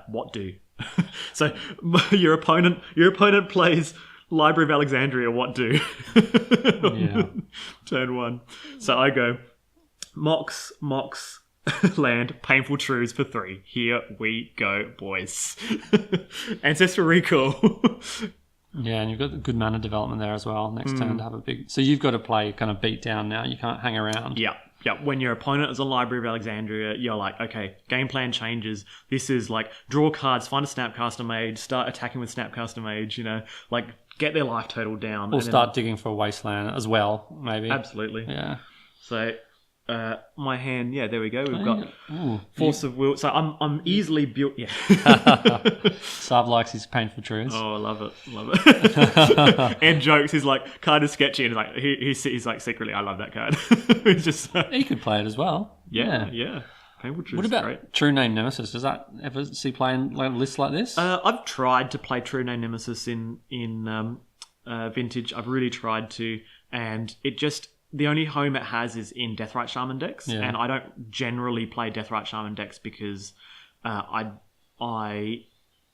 What do? So your opponent plays Library of Alexandria, what do? Yeah. Turn 1. So I go Mox, land, Painful Truths for 3. Here we go, boys. Ancestral Recall. Yeah, and you've got the good mana development there as well. Next turn to have a big... So you've got to play kind of beat down now. You can't hang around. Yeah. When your opponent is on Library of Alexandria, you're like, okay, game plan changes. This is like, draw cards, find a Snapcaster Mage, start attacking with Snapcaster Mage, like, get their life total down. Or start digging for a Wasteland as well, maybe. Absolutely. Yeah. So... my hand, there we go. We've got Force of Will. So I'm easily built. Yeah. Sav likes his Painful Truths. Oh, I love it. And jokes. He's like, card is sketchy, and like he's like secretly, I love that card. It's just he could play it as well. Yeah. Painful Truths. What about great. True Name Nemesis? Does that ever see playing like lists like this? I've tried to play True Name Nemesis in Vintage. I've really tried to, and it just. The only home it has is in Deathrite Shaman decks, and I don't generally play Deathrite Shaman decks because I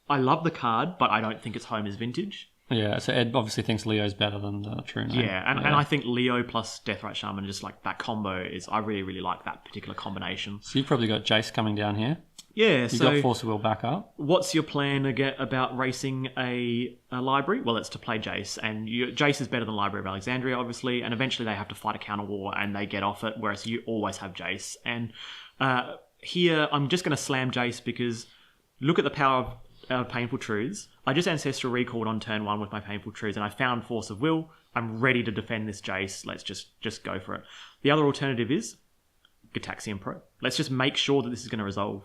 love the card, but I don't think its home is Vintage. Yeah, so Ed obviously thinks Leo's better than the True Name. Yeah, and I think Leo plus Deathrite Shaman, just like that combo is, I really, really like that particular combination. So you've probably got Jace coming down here. Yeah, You've got Force of Will back up. What's your plan about racing a library? Well, it's to play Jace. And Jace is better than Library of Alexandria, obviously. And eventually they have to fight a counter war and they get off it, whereas you always have Jace. And here, I'm just going to slam Jace because look at the power of Painful Truths. I just Ancestral Recalled on turn 1 with my Painful Truths, and I found Force of Will. I'm ready to defend this Jace. Let's just go for it. The other alternative is Gitaxian Pro. Let's just make sure that this is going to resolve.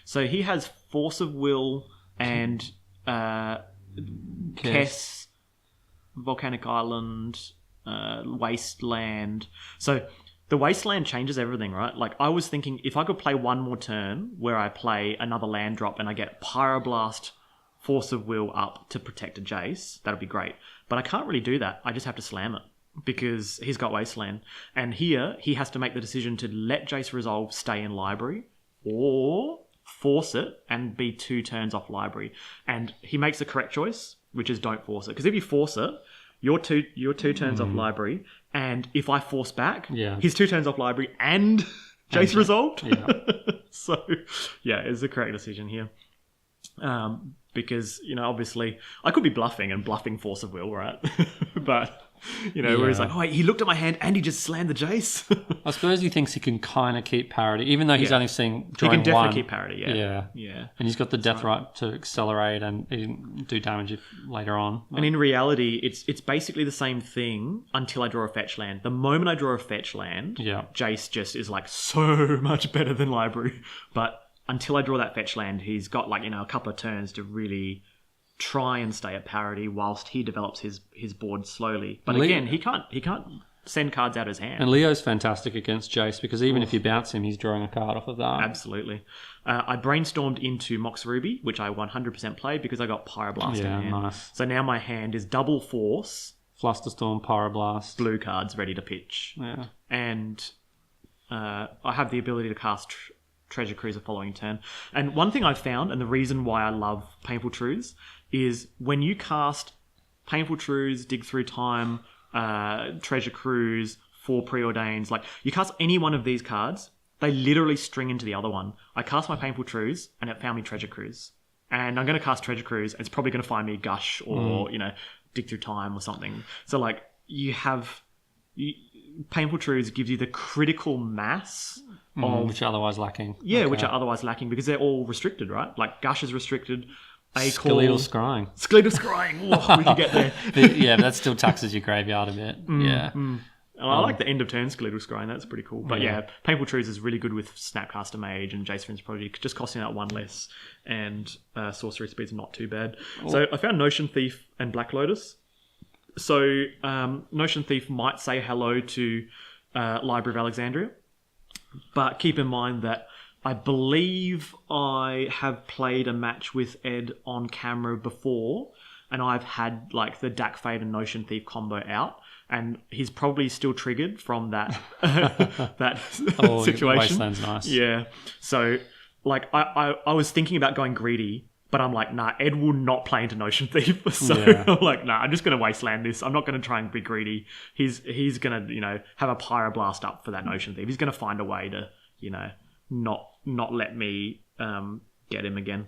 So he has Force of Will and Kess, Volcanic Island, Wasteland. So the Wasteland changes everything, right? Like, I was thinking if I could play one more turn where I play another land drop and I get Pyroblast, Force of Will up to protect a Jace, that'd be great. But I can't really do that. I just have to slam it because he's got Wasteland. And here, he has to make the decision to let Jace resolve, stay in Library, or force it and be 2 turns off Library. And he makes the correct choice, which is don't force it. Because if you force it, you're two turns off Library, and if I force back, he's 2 turns off Library and Jace resolved. Yeah. So, it's the correct decision here. Because, obviously, I could be bluffing Force of Will, right? But... where he's like, oh, he looked at my hand and he just slammed the Jace. I suppose he thinks he can kind of keep parity, even though he's only seeing drawing one. He can definitely keep parity, yeah. And he's got the Death Right to accelerate and do damage later on. And in reality, it's basically the same thing until I draw a fetch land. The moment I draw a fetch land, Jace just is like so much better than Library. But until I draw that fetch land, he's got like, a couple of turns to really... try and stay at parity whilst he develops his board slowly. But again, he can't send cards out of his hand. And Leo's fantastic against Jace because even if you bounce him, he's drawing a card off of that. Absolutely. I brainstormed into Mox Ruby, which I 100% played because I got Pyroblast in hand. Nice. So now my hand is double Force. Flusterstorm, Pyroblast. Blue cards ready to pitch. Yeah. And I have the ability to cast Treasure Cruiser following turn. And one thing I've found, and the reason why I love Painful Truths, is when you cast Painful Truths, Dig Through Time, Treasure Cruise, 4 Preordains, like you cast any one of these cards, they literally string into the other one. I cast my Painful Truths, and it found me Treasure Cruise. And I'm going to cast Treasure Cruise, and it's probably going to find me Gush or, Dig Through Time or something. So, like, Painful Truths gives you the critical mass of... which are otherwise lacking. Yeah, which are otherwise lacking because they're all restricted, right? Like, Gush is restricted. Skeletal Scrying. Skeletal Scrying. Oh, we can get there. Yeah, but that still taxes your graveyard a bit. Yeah. I like the end of turn Skeletal Scrying. That's pretty cool. But yeah, Painful Truths is really good with Snapcaster Mage and Jace Vryn's Prodigy, just costing out one less. And Sorcery Speed's not too bad. So I found Notion Thief and Black Lotus. So Notion Thief might say hello to Library of Alexandria. But keep in mind that I believe I have played a match with Ed on camera before, and I've had like the Dak Fade and Notion Thief combo out, and he's probably still triggered from that situation. Wasteland's nice. Yeah. So like I was thinking about going greedy, but I'm like, nah, Ed will not play into Notion Thief. So I'm like, nah, I'm just gonna wasteland this. I'm not gonna try and be greedy. He's gonna, have a Pyroblast up for that Notion Thief. He's gonna find a way to, not let me get him again.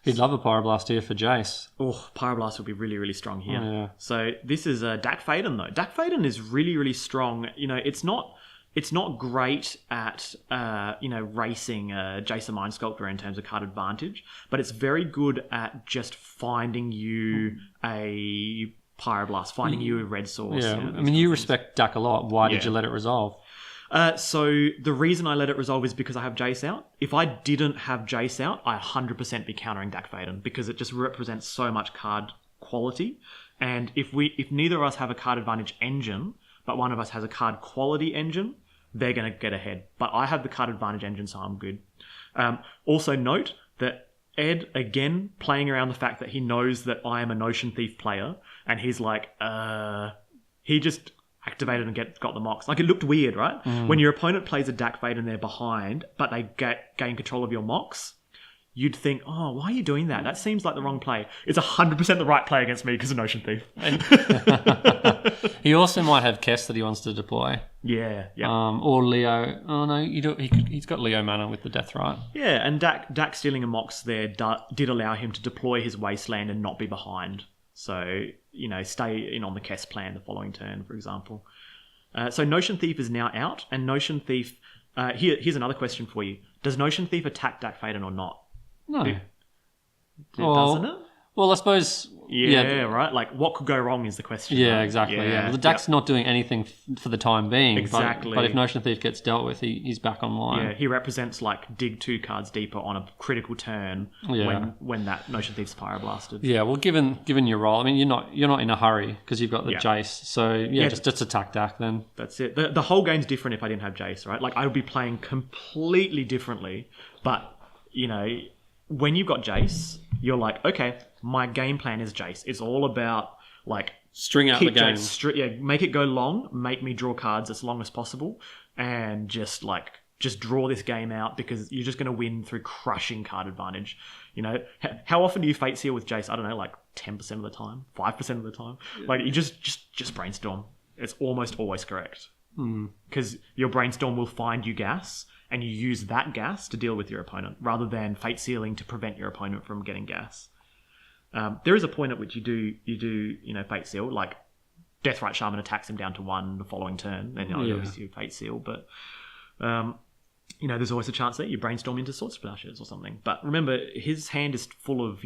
He'd love a Pyroblast here for Jace. Oh, Pyroblast would be really, really strong here. Oh, yeah. So this is Dak Faden, though. Dak Faden is really, really strong. It's not great at racing Jason Mind Sculptor in terms of card advantage, but it's very good at just finding you a Pyroblast, finding you a red source. Yeah, I mean, you respect Dak a lot. Why did you let it resolve? So the reason I let it resolve is because I have Jace out. If I didn't have Jace out, I 100% be countering Dak Faden because it just represents so much card quality. And if neither of us have a card advantage engine, but one of us has a card quality engine, they're going to get ahead. But I have the card advantage engine, so I'm good. Also note that Ed, again, playing around the fact that he knows that I am a Notion Thief player, and he's like, he just activated and got the Mox. Like, it looked weird, right? When your opponent plays a Dak Fade and they're behind, but they gain control of your Mox, you'd think, oh, why are you doing that? That seems like the wrong play. It's 100% the right play against me because of Notion Thief. He also might have Kess that he wants to deploy. Yeah. Or Leo. Oh, no, he's got Leo mana with the Death Right. Yeah, and Dak stealing a Mox there did allow him to deploy his Wasteland and not be behind. So, stay in on the Kess plan the following turn, for example. So Notion Thief is now out, and Notion Thief... here's another question for you. Does Notion Thief attack Dak Faden or not? No. Doesn't it? Well, I suppose... Yeah, right? Like, what could go wrong is the question. Yeah, right? exactly. Yeah. Well, the Dak's not doing anything for the time being. Exactly. But if Notion Thief gets dealt with, he's back online. Yeah, he represents, like, dig 2 cards deeper on a critical turn when that Notion Thief's Pyroblasted. Yeah, well, given your role, I mean, you're not in a hurry because you've got the Jace. So, just attack Dak then. That's it. The whole game's different if I didn't have Jace, right? Like, I would be playing completely differently. But, when you've got Jace, you're like, okay, my game plan is Jace. It's all about, like... String out the game. Jace, make it go long, make me draw cards as long as possible, and just draw this game out because you're just going to win through crushing card advantage. How often do you Fate Seal with Jace? I don't know, like 10% of the time? 5% of the time? Like, you just brainstorm. It's almost always correct. Because your brainstorm will find you gas, and you use that gas to deal with your opponent, rather than Fate Sealing to prevent your opponent from getting gas. There is a point at which you do Fate Seal, like Deathrite Shaman attacks him down to 1 the following turn, then you obviously Fate Seal, but there's always a chance that you brainstorm into Sword Splashes or something. But remember, his hand is full of,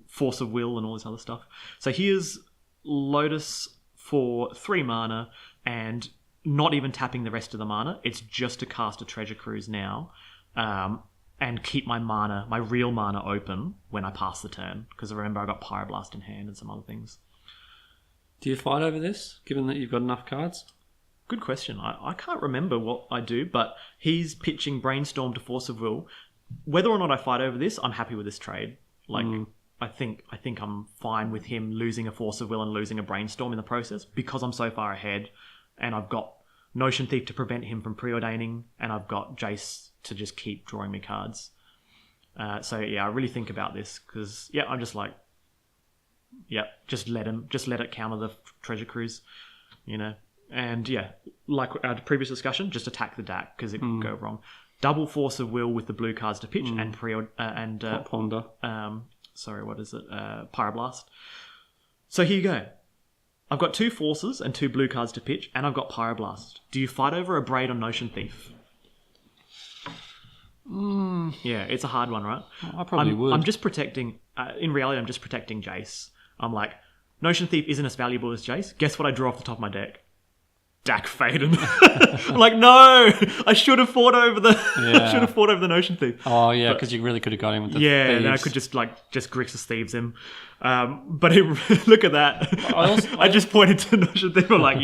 Force of Will and all this other stuff. So here's Lotus for 3 mana, and not even tapping the rest of the mana. It's just to cast a Treasure Cruise now, and keep my real mana open when I pass the turn. Because remember, I got Pyroblast in hand and some other things. Do you fight over this, given that you've got enough cards? Good question. I can't remember what I do, but he's pitching Brainstorm to Force of Will. Whether or not I fight over this, I'm happy with this trade. Like, I think I'm fine with him losing a Force of Will and losing a Brainstorm in the process, because I'm so far ahead, and I've got Notion Thief to prevent him from preordaining, and I've got Jace to just keep drawing me cards. So I really think about this, because I'm just like, just let it counter the Treasure Cruise, And like our previous discussion, just attack the DAC because it could go wrong. Double force of will with the blue cards to pitch and Ponder. What is it? Pyroblast. So here you go. I've got 2 forces and 2 blue cards to pitch, and I've got Pyroblast. Do you fight over a Braid or Notion Thief? Yeah, it's a hard one, right? I probably would. I'm just protecting... in reality, I'm just protecting Jace. I'm like, Notion Thief isn't as valuable as Jace. Guess what I draw off the top of my deck? Dak Faden. I'm like, no! I should have fought over the... I should have fought over the Notion Thief. Oh, yeah, because you really could have got him with the thieves. Then I could just Grixis Thieves him. But look at that. I just pointed to Notion Thief. I'm like,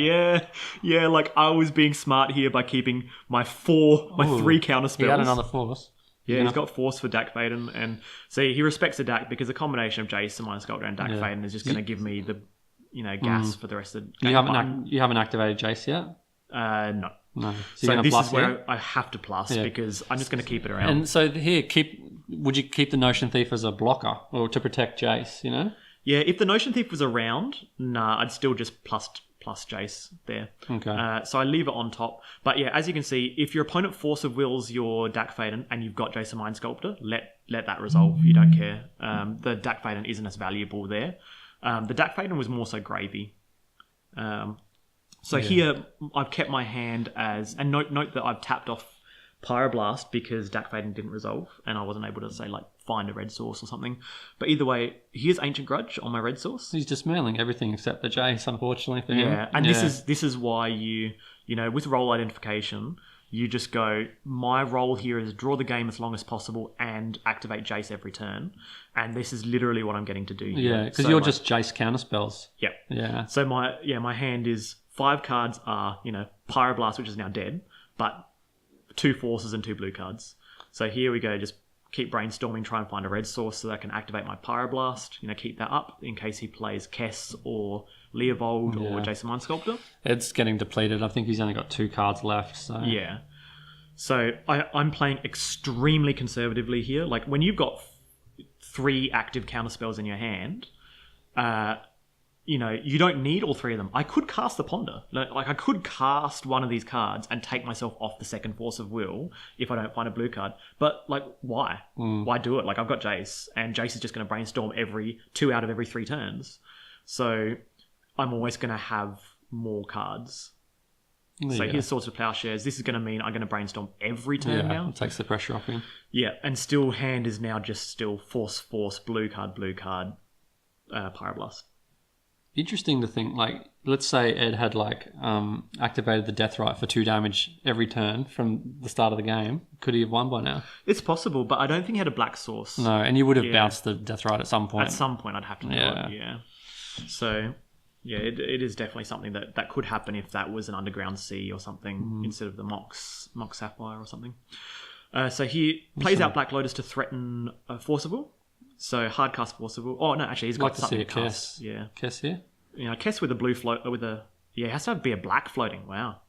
like I was being smart here by keeping my 3 counter spells. He had another force. Yeah, he's got force for Dak Faden. And see, he respects the Dak because the combination of Jace and my Sculptor and Dak Faden is just going to give me the gas for the rest of the game. You haven't activated Jace yet? No. So this is where I have to plus because I'm just going to keep it around. And so here, would you keep the Notion Thief as a blocker or to protect Jace, you know? Yeah, if the Notion Thief was around, I'd still just plus Jace there. Okay. So I leave it on top. But yeah, as you can see, if your opponent force of wills your Dak Faden and you've got Jason Mind Sculptor, let that resolve. You don't care. The Dak Faden isn't as valuable there. The Dak Faden was more so gravy. Here I've kept my hand as... And note that I've tapped off Pyroblast because Dak Faden didn't resolve and I wasn't able to, say, like, find a red source or something. But either way, here's Ancient Grudge on my red source. He's dismantling everything except the Jace, unfortunately, for him. Yeah, and this is why you with role identification, you just go, my role here is draw the game as long as possible and activate Jace every turn. And this is literally what I'm getting to do here. Yeah, because you're just Jace counterspells. Yep. Yeah. So my hand is 5 cards are, Pyroblast, which is now dead, but 2 forces and 2 blue cards. So here we go, just keep brainstorming, try and find a red source so that I can activate my Pyroblast, keep that up in case he plays Kess or Leovold or Jason Mind Sculptor. It's getting depleted. I think he's only got 2 cards left. So yeah. So I'm playing extremely conservatively here. Like when you've got 3 active counterspells in your hand, you don't need all 3 of them. I could cast the Ponder. Like I could cast one of these cards and take myself off the second force of will if I don't find a blue card. But like, why? Why do it? Like I've got Jace, and Jace is just going to brainstorm every 2 out of every 3 turns. So I'm always going to have more cards. So here's Swords of Plowshares. This is going to mean I'm going to brainstorm every turn now. It takes the pressure off him. Yeah, and still hand is now just still force, blue card, Pyroblast. Interesting to think, like, let's say Ed had, activated the Death Right for 2 damage every turn from the start of the game. Could he have won by now? It's possible, but I don't think he had a black source. No, and you would have bounced the Death Right at some point. At some point, I'd have to do it, yeah. So, yeah, it is definitely something that could happen if that was an Underground Sea or something instead of the Mox Sapphire or something. So he plays out Black Lotus to threaten Force of Will. So hard cast Force of Will. Oh no, actually he's got something to cast. Yeah, Kess here. Kess with a blue float it has to be a black floating. Wow,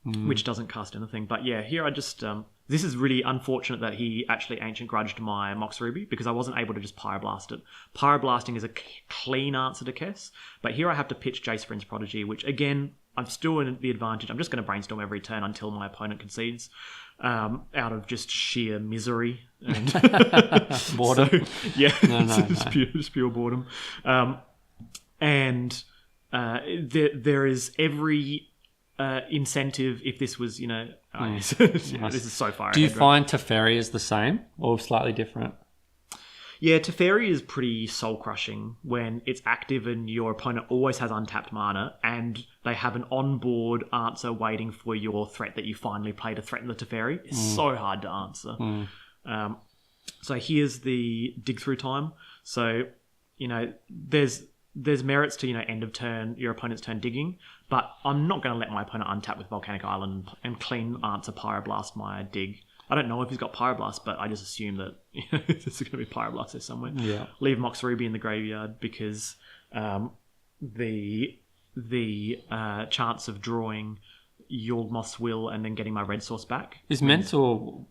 which doesn't cast anything. But yeah, here I just this is really unfortunate that he actually Ancient Grudged my Mox Ruby because I wasn't able to just Pyroblast it. Pyroblasting is a clean answer to Kess, but here I have to pitch Jace Friend's Prodigy, which again I'm still in the advantage. I'm just going to brainstorm every turn until my opponent concedes. Out of just sheer misery and boredom. So, yeah, it's pure boredom. There is every incentive if this was, this is so far. Do you find Teferi is the same or slightly different? Yeah, Teferi is pretty soul-crushing when it's active and your opponent always has untapped mana and they have an on-board answer waiting for your threat that you finally play to threaten the Teferi. It's so hard to answer. So here's the dig through time. So, there's merits to, end of turn, your opponent's turn digging, but I'm not going to let my opponent untap with Volcanic Island and clean answer Pyroblast my dig. I don't know if he's got Pyroblast, but I just assume that there's going to be Pyroblast there somewhere. Yeah. Leave Mox Ruby in the graveyard because the chance of drawing Yawgmoth's Will and then getting my red source back. Is Mentor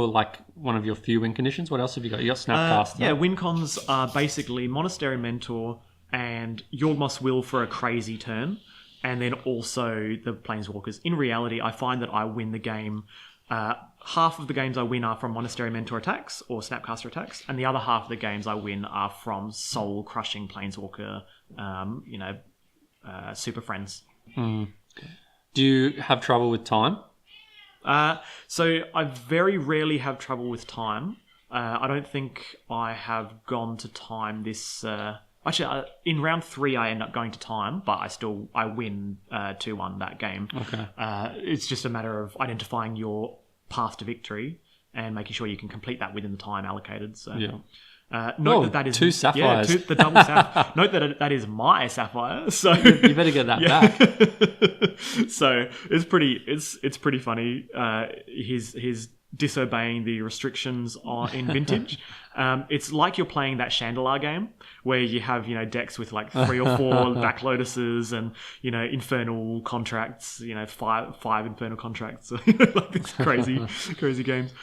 like one of your few win conditions? What else have you got? You got Snapcaster. Yeah, win cons are basically Monastery Mentor, and Yawgmoth's Will for a crazy turn, and then also the Planeswalkers. In reality, I find that I win the game. Half of the games I win are from Monastery Mentor attacks or Snapcaster attacks, and the other half of the games I win are from soul-crushing Planeswalker, Super Friends. Do you have trouble with time? So I very rarely have trouble with time. I don't think I have gone to time this... Actually, in round 3, I end up going to time, but I win 2-1 that game. Okay. It's just a matter of identifying your path to victory and making sure you can complete that within the time allocated. So, note that is 2 sapphires. The double sapphire. Note that is my sapphire. So you better get that back. So it's pretty funny. He's disobeying the restrictions in Vintage. It's like you're playing that Chandelar game where you have, decks with like 3 or 4 Back Lotuses and, Infernal Contracts, 5 Infernal Contracts, like these crazy games.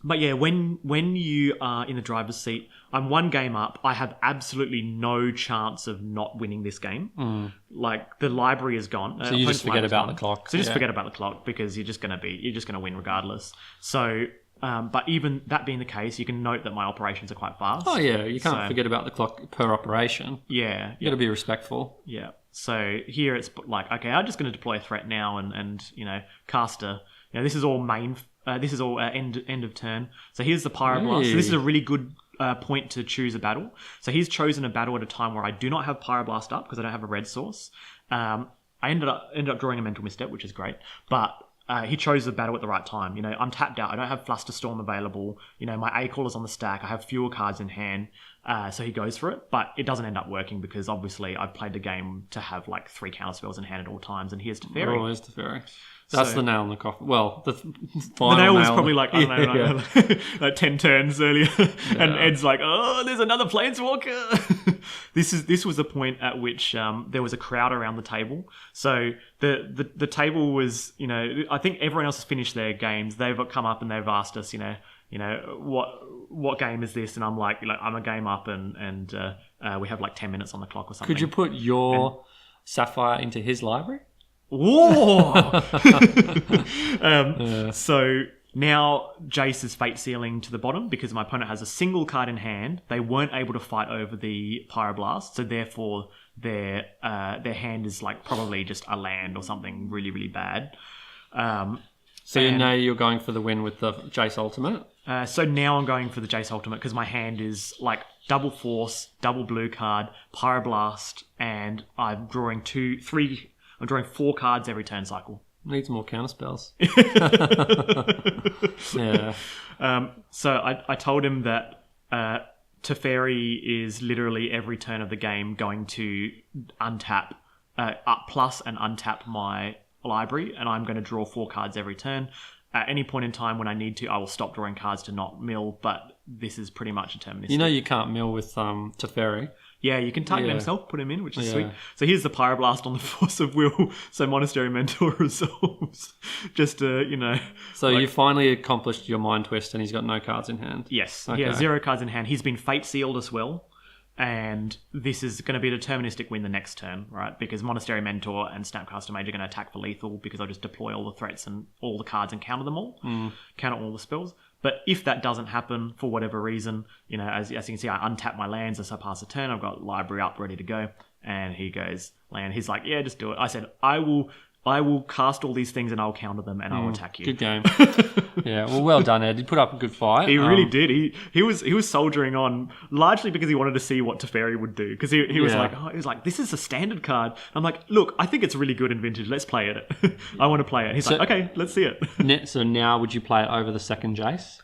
But yeah, when you are in the driver's seat, I'm 1 game up. I have absolutely no chance of not winning this game. Like the library is gone. So you just forget about the clock. So just forget about the clock because you're just gonna win regardless. So, but even that being the case, you can note that my operations are quite fast. Oh yeah, you can't forget about the clock per operation. Yeah, you got to be respectful. Yeah. So here it's like, okay, I'm just going to deploy a threat now and caster. This is all main. This is all end of turn. So here's the Pyroblast. So this is a really good point to choose a battle. So he's chosen a battle at a time where I do not have Pyroblast up because I don't have a red source. I ended up drawing a Mental Misstep, which is great. But he chose the battle at the right time. I'm tapped out. I don't have Flusterstorm available. My A-Caller's on the stack. I have fewer cards in hand. So he goes for it. But it doesn't end up working because obviously I've played the game to have like 3 counterspells in hand at all times. And here's Teferi. Oh, here's Teferi. That's the nail in the coffin. Well, the nail was probably like, I don't know, like 10 turns earlier. And Ed's like, oh, there's another Planeswalker. This was the point at which there was a crowd around the table. So the table was, I think everyone else has finished their games. They've come up and they've asked us, what game is this? And I'm like I'm a game up and we have like 10 minutes on the clock or something. Could you put your Sapphire into his library? Whoa! So now Jace is fate sealing to the bottom because my opponent has a single card in hand. They weren't able to fight over the Pyroblast, so therefore their hand is like probably just a land or something really, really bad. So now you're going for the win with the Jace Ultimate? So now I'm going for the Jace Ultimate because my hand is like double force, double blue card, Pyroblast, and I'm drawing 4 cards every turn cycle. Needs more counterspells. So I told him that Teferi is literally every turn of the game going to untap, up plus and untap my library, and I'm going to draw 4 cards every turn. At any point in time when I need to, I will stop drawing cards to not mill, but this is pretty much deterministic. You can't mill with Teferi. Yeah, you can target himself, put him in, which is sweet. So here's the Pyroblast on the Force of Will. So Monastery Mentor resolves. Just to, So you finally accomplished your Mind Twist and he's got no cards in hand. Yes, he has 0 cards in hand. He's been fate sealed as well. And this is going to be a deterministic win the next turn, right? Because Monastery Mentor and Snapcaster Mage are going to attack for lethal because I'll just deploy all the threats and all the cards and counter them all. Counter all the spells. But if that doesn't happen for whatever reason, as you can see, I untap my lands as I pass a turn. I've got library up ready to go. And he goes land. He's like, yeah, just do it. I said, I will cast all these things and I'll counter them and I'll attack you. Good game. Yeah, well done, Ed. He put up a good fight. He really did. He was soldiering on largely because he wanted to see what Teferi would do. Because he was like, this is a standard card. I'm like, look, I think it's really good in Vintage. Let's play it. I want to play it. He's like, okay, let's see it. So now would you play it over the second Jace?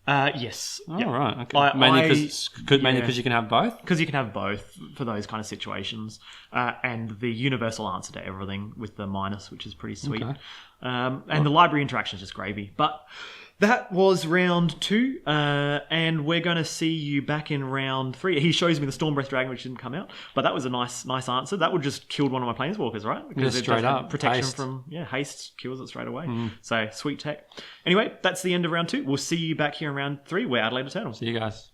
Yes. Oh, right. Okay. Mainly because you can have both? Because you can have both for those kind of situations. And the universal answer to everything with the minus, which is pretty sweet. Okay. And the library interaction is just gravy. But that was round 2. And we're going to see you back in round 3. He shows me the Stormbreath Dragon, which didn't come out. But that was a nice answer. That would just killed one of my Planeswalkers, right? Because it straight up. Protection haste. From haste kills it straight away. So sweet tech. Anyway, that's the end of round 2. We'll see you back here in round 3. We're Adelaide Eternal. See you guys.